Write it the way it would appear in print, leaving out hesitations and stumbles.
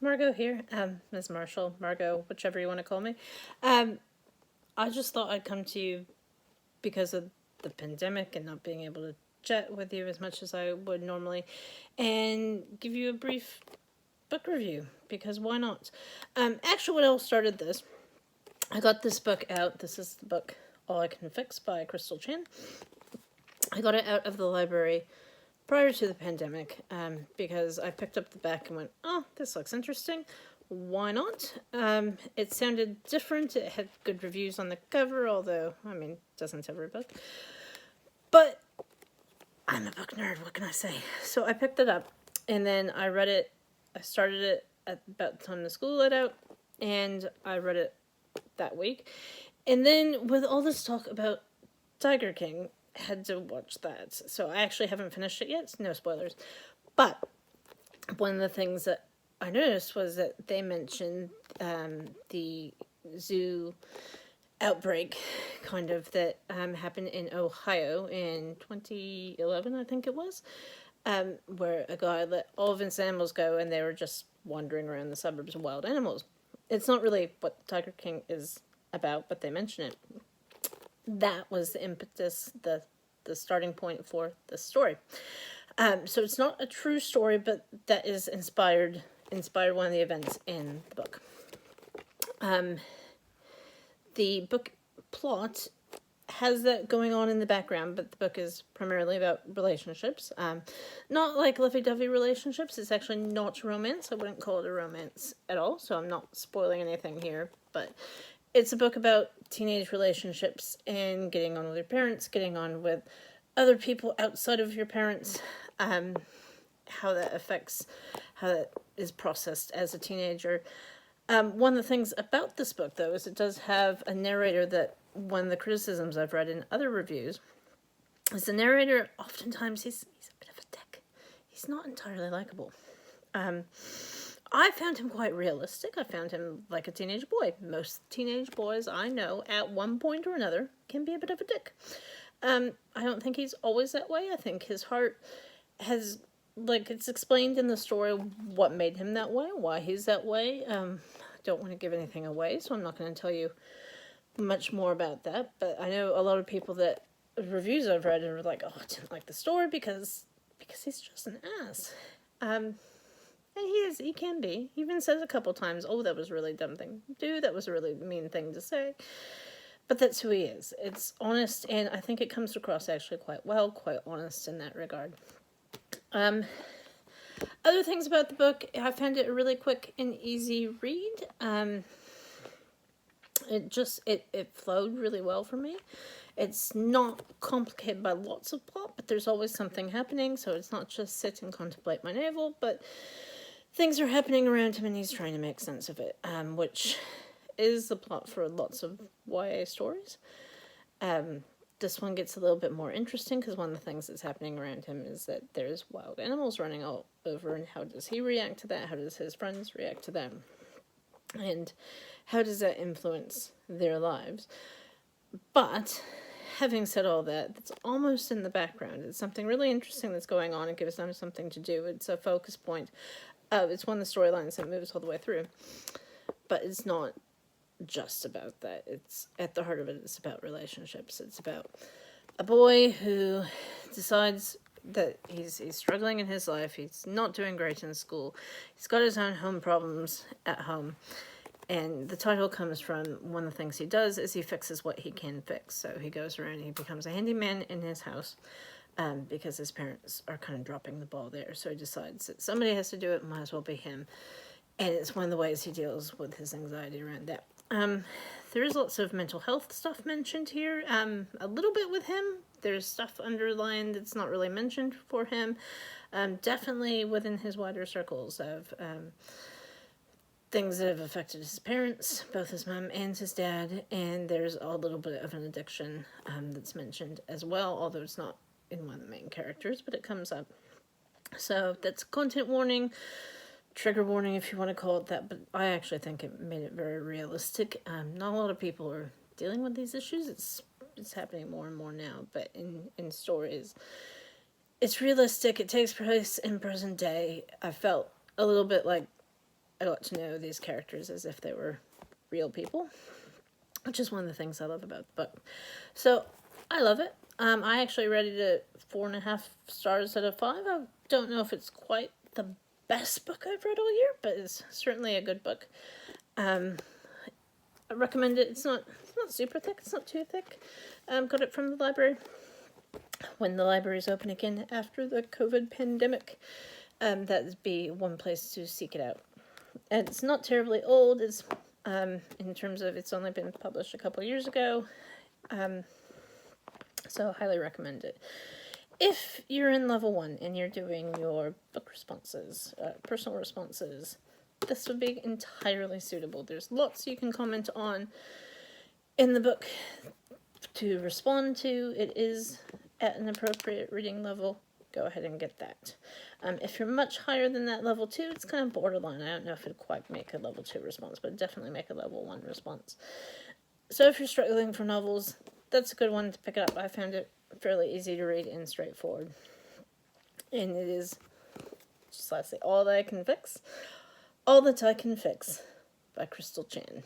Margot here. Ms. Marshall, Margot, whichever you want to call me. Um, I just thought I'd come to you because of the pandemic and not being able to chat with you as much as I would normally, and give you a brief book review, because why not? Actually, what all started this, I got this book out. This is the book All I Can Fix by Crystal Chan. I got it out of the library prior to the pandemic, because I picked up the back and went, oh, this looks interesting. Why not? It sounded different. It had good reviews on the cover, although, I mean, doesn't every book. But I'm a book nerd, what can I say? So I picked it up, and then I read it. I started it at about the time the school let out, and I read it that week. And then with all this talk about Tiger King, had to watch that. So I actually haven't finished it yet. No spoilers. But one of the things that I noticed was that they mentioned the zoo outbreak, kind of, that happened in Ohio in 2011, I think it was, where a guy let all of his animals go and they were just wandering around the suburbs of wild animals. It's not really what Tiger King is about, but they mention it. That was the impetus, the starting point for the story. So it's not a true story, but that is inspired one of the events in the book. The book plot has that going on in the background, but the book is primarily about relationships. Not like lovey-dovey relationships. It's actually not romance. I wouldn't call it a romance at all, so I'm not spoiling anything here, but it's a book about teenage relationships and getting on with your parents, getting on with other people outside of your parents, how that affects, how that is processed as a teenager. One of the things about this book, though, is it does have a narrator that, one of the criticisms I've read in other reviews, is the narrator, oftentimes, he's a bit of a dick. He's not entirely likable. I found him quite realistic. I found him like a teenage boy. Most teenage boys I know, at one point or another, can be a bit of a dick. I don't think he's always that way. I think his heart has, like, it's explained in the story what made him that way, why he's that way. Don't want to give anything away, so I'm not going to tell you much more about that. But I know a lot of people that reviews I've read are like, oh, I didn't like the story because he's just an ass. And he can be. He even says a couple times, oh, that was a really dumb thing to do. That was a really mean thing to say. But that's who he is. It's honest, and I think it comes across actually quite well, quite honest in that regard. Other things about the book, I found it a really quick and easy read. It flowed really well for me. It's not complicated by lots of plot, but there's always something happening, so it's not just sit and contemplate my navel, but things are happening around him and he's trying to make sense of it, which is the plot for lots of YA stories. This one gets a little bit more interesting because one of the things that's happening around him is that there's wild animals running all over, and how does he react to that? How does his friends react to them? And how does that influence their lives? But having said all that, that's almost in the background. It's something really interesting that's going on. It gives them something to do. It's a focus point. It's one of the storylines that moves all the way through. But it's not just about that. It's at the heart of it. It's about relationships. It's about a boy who decides that he's struggling in his life. He's not doing great in school. He's got his own home problems at home. And the title comes from one of the things he does is he fixes what he can fix. So he goes around and he becomes a handyman in his house, because his parents are kind of dropping the ball there. So he decides that somebody has to do it, might as well be him. And it's one of the ways he deals with his anxiety around that. There is lots of mental health stuff mentioned here. A little bit with him. There's stuff underlined that's not really mentioned for him. Definitely within his wider circles of things that have affected his parents, both his mom and his dad. And there's a little bit of an addiction that's mentioned as well, although it's not in one of the main characters, but it comes up. So that's content warning. Trigger warning, if you want to call it that, but I actually think it made it very realistic. Not a lot of people are dealing with these issues. It's happening more and more now, but in stories, it's realistic. It takes place in present day. I felt a little bit like I got to know these characters as if they were real people, which is one of the things I love about the book. So I love it. I actually rated it 4.5 stars out of 5. I don't know if it's quite the best book I've read all year, but it's certainly a good book. I recommend it. It's not super thick. It's not too thick. Got it from the library when the library's open again after the COVID pandemic. That'd be one place to seek it out. And it's not terribly old. It's in terms of it's only been published a couple years ago. So highly recommend it. If you're in level 1 and you're doing your book responses, personal responses, this would be entirely suitable. There's lots you can comment on in the book to respond to. It is at an appropriate reading level. Go ahead and get that. If you're much higher than that level 2, it's kind of borderline. I don't know if it'd quite make a level 2 response, but definitely make a level 1 response. So if you're struggling for novels, that's a good one to pick up. I found it fairly easy to read and straightforward. And it is, just lastly, All That I Can Fix by Crystal Chan.